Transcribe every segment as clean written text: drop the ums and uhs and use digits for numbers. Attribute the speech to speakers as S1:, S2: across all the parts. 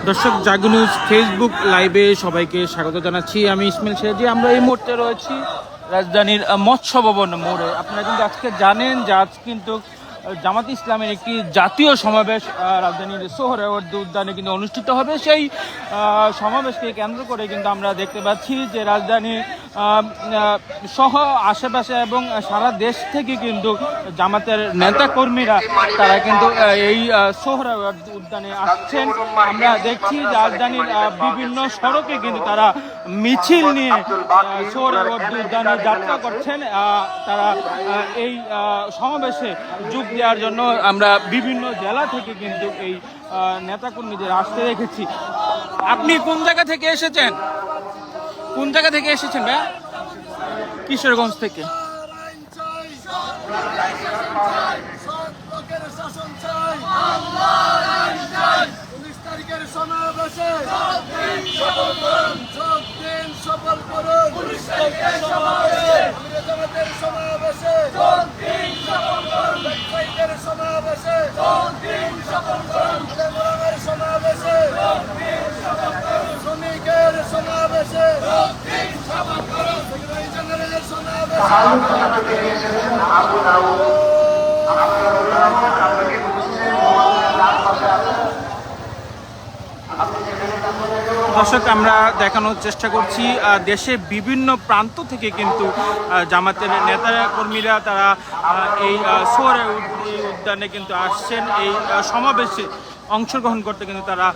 S1: দর্শক জাগো news Facebook লাইভে সবাইকে স্বাগত জানাচ্ছি। আমি ইসমাইল সিরাজি। আমরা এই মুহূর্তে রয়েছি রাজধানীর মৎস্য ভবন মোড়ে। আপনারা কিন্তু আজকে জানেন যে আজ কিন্তু জামাত ইসলামের একটি জাতীয় সমাবেশ রাজধানীর সোহরাওয়ার্দী উদ্যানে কিন্তু অনুষ্ঠিত হবে। সেই সমাবেশকে কেন্দ্র করে কিন্তু আমরা দেখতে পাচ্ছি যে রাজধানী সহ আশেপাশে এবং সারা দেশ থেকে কিন্তু জামাতের নেতা কর্মীরা তারা কিন্তু এই সোহরাওয়ার্দী উদ্যানে আসছেন। আমরা দেখছি রাজধানীর বিভিন্ন সড়কে কিন্তু তারা মিছিল নিয়ে সোহরাওয়ার্দী উদ্যানে যাত্রা করছেন। তারা এই সমাবেশে যোগ দেওয়ার জন্য আমরা বিভিন্ন জেলা থেকে কিন্তু এই নেতাকর্মীদের আসতে দেখেছি। আপনি কোন জায়গা থেকে এসেছেন? কোন জায়গা থেকে এসেছেন ভাই? কিশোরগঞ্জ থেকে। দর্শক, আমরা দেখানোর চেষ্টা করছি দেশে বিভিন্ন প্রান্ত থেকে কিন্তু জামাতের নেতা কর্মীরা তারা এই সোহরাওয়ার্দী উদ্যানে কিন্তু আসছেন। এই সমাবেশে অংশগ্রহণ করতে কিন্তু তারা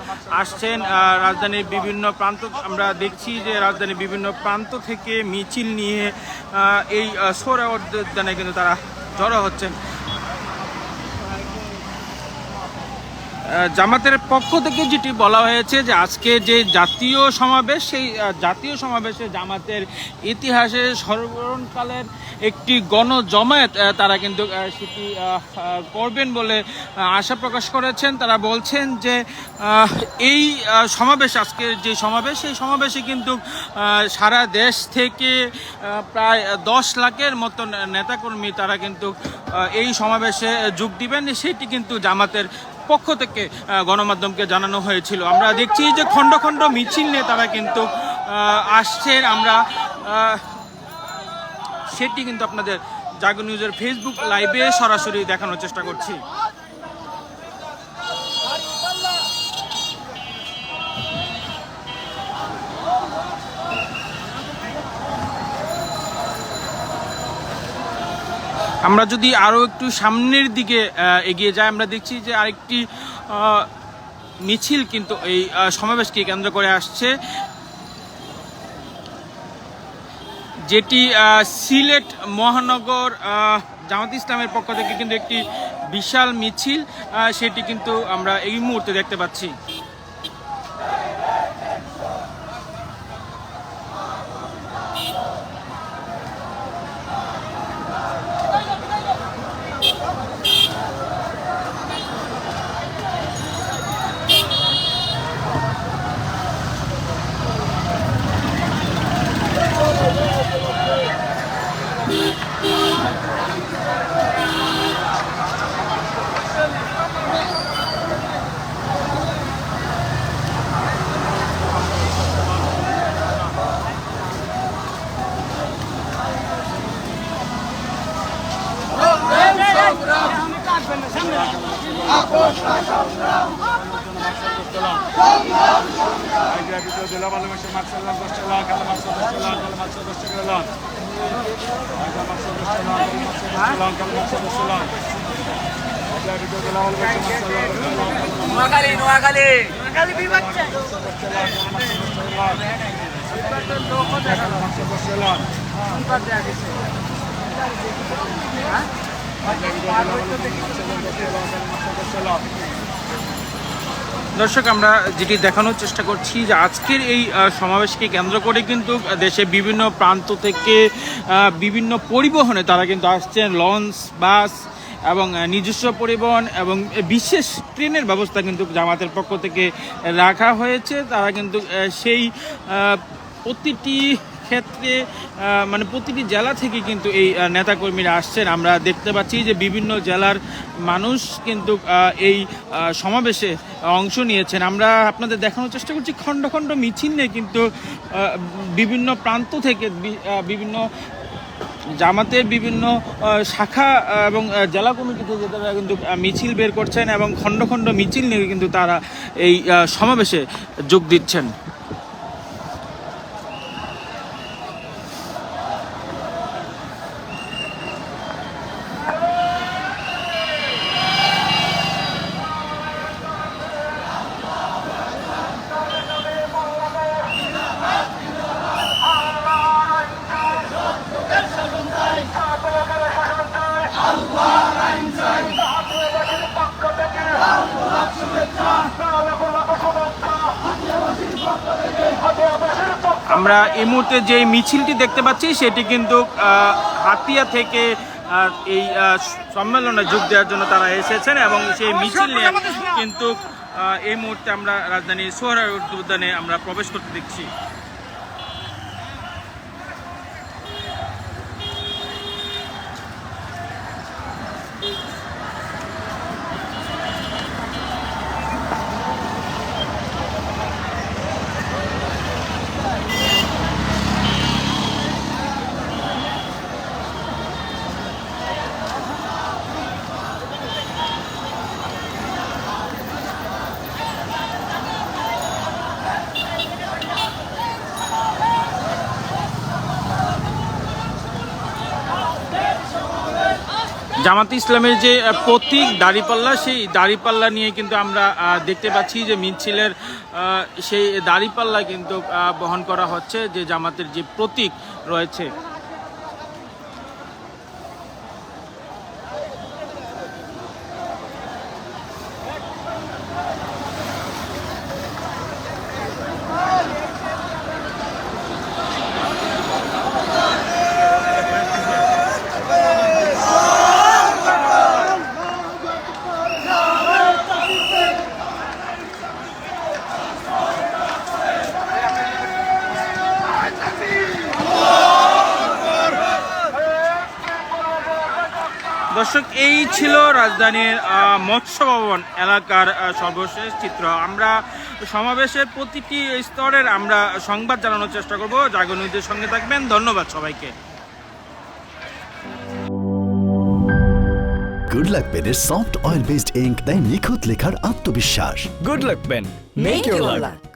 S1: আসছেন। রাজধানীর বিভিন্ন প্রান্ত আমরা দেখছি যে রাজধানীর বিভিন্ন প্রান্ত থেকে মিছিল নিয়ে এই সোহরাওয়ার্দী উদ্যানে কিন্তু তারা জড়ো হচ্ছেন। জামাতের পক্ষ থেকে যেটি বলা হয়েছে যে আজকে যে জাতীয় সমাবেশ, সেই জাতীয় সমাবেশে জামাতের ইতিহাসে সর্বকালের একটি গণজমায়েত তারা কিন্তু সেটি করবেন বলে আশা প্রকাশ করেছেন। তারা বলছেন যে এই সমাবেশ, আজকের যে সমাবেশ, সেই সমাবেশে কিন্তু সারা দেশ থেকে প্রায় 10 লাখের মতন নেতাকর্মী তারা কিন্তু এই সমাবেশে যোগ দিবেন। সেটি কিন্তু জামাতের পক্ষ থেকে গণমাধ্যমকে জানানো হয়েছিল। আমরা দেখছি যে খণ্ড খণ্ড মিছিল নিয়ে তারা কিন্তু আসছেন। আমরা সেটি কিন্তু আপনাদের জাগো নিউজের ফেসবুক লাইভে সরাসরি দেখানোর চেষ্টা করছি। আমরা যদি আরও একটু সামনের দিকে এগিয়ে যাই, আমরা দেখছি যে আরেকটি মিছিল কিন্তু এই সমাবেশকে কেন্দ্র করে আসছে, যেটি সিলেট মহানগর জামাত ইসলামের পক্ষ থেকে কিন্তু একটি বিশাল মিছিল, সেটি কিন্তু আমরা এই মুহূর্তে দেখতে পাচ্ছি। দর্শক, আমরা যেটি দেখানোর চেষ্টা করছি যে আজকের এই সমাবেশকে কেন্দ্র করে কিন্তু দেশে বিভিন্ন প্রান্ত থেকে বিভিন্ন পরিবহনে তারা কিন্তু আসছেন। লঞ্চ, বাস এবং নিজস্ব পরিবহন এবং বিশেষ ট্রেনের ব্যবস্থা কিন্তু জামাতের পক্ষ থেকে রাখা হয়েছে। তারা কিন্তু সেই প্রতিটি ক্ষেত্রে মানে প্রতিটি জেলা থেকে কিন্তু এই নেতাকর্মীরা আসছেন। আমরা দেখতে পাচ্ছি যে বিভিন্ন জেলার মানুষ কিন্তু এই সমাবেশে অংশ নিয়েছেন। আমরা আপনাদের দেখানোর চেষ্টা করছি খণ্ড খণ্ড মিছিল নিয়ে কিন্তু বিভিন্ন প্রান্ত থেকে বিভিন্ন জামাতের বিভিন্ন শাখা এবং জেলা কমিটি থেকে তারা কিন্তু মিছিল বের করছেন এবং খণ্ড খণ্ড মিছিল নিয়ে কিন্তু তারা এই সমাবেশে যোগ দিচ্ছেন। আমরা এই মুহূর্তে যে মিছিলটি দেখতে পাচ্ছি সেটি কিন্তু হাতিয়া থেকে এই সম্মেলনে যোগ দেওয়ার জন্য তারা এসেছেন এবং সেই মিছিল নিয়ে কিন্তু এই মুহূর্তে আমরা রাজধানীর সোহরাওয়ার্দী উদ্যানে আমরা প্রবেশ করতে দেখছি। জামাতে ইসলামের যে প্রতীক দাঁড়িপাল্লা, সেই দাঁড়িপাল্লা নিয়ে কিন্তু আমরা দেখতে পাচ্ছি যে মিছিলের সেই দাঁড়িপাল্লা কিন্তু বহন করা হচ্ছে, যে জামাতের যে প্রতীক রয়েছে। দর্শক, এই ছিল রাজধানীর মৎস্য ভবন এলাকার সর্বশেষ চিত্র। আমরা সমাবেশের প্রতিটি স্তরের আমরা সংবাদ জানানোর চেষ্টা করব। জাগরণীদের সঙ্গে থাকবেন। ধন্যবাদ সবাইকে।
S2: গুড লাক পেনের সফট অয়েল বেসড ইঙ্ক, তাই নিখুঁত লেখার আত্মবিশ্বাস।
S3: Good luck pen. Make your luck.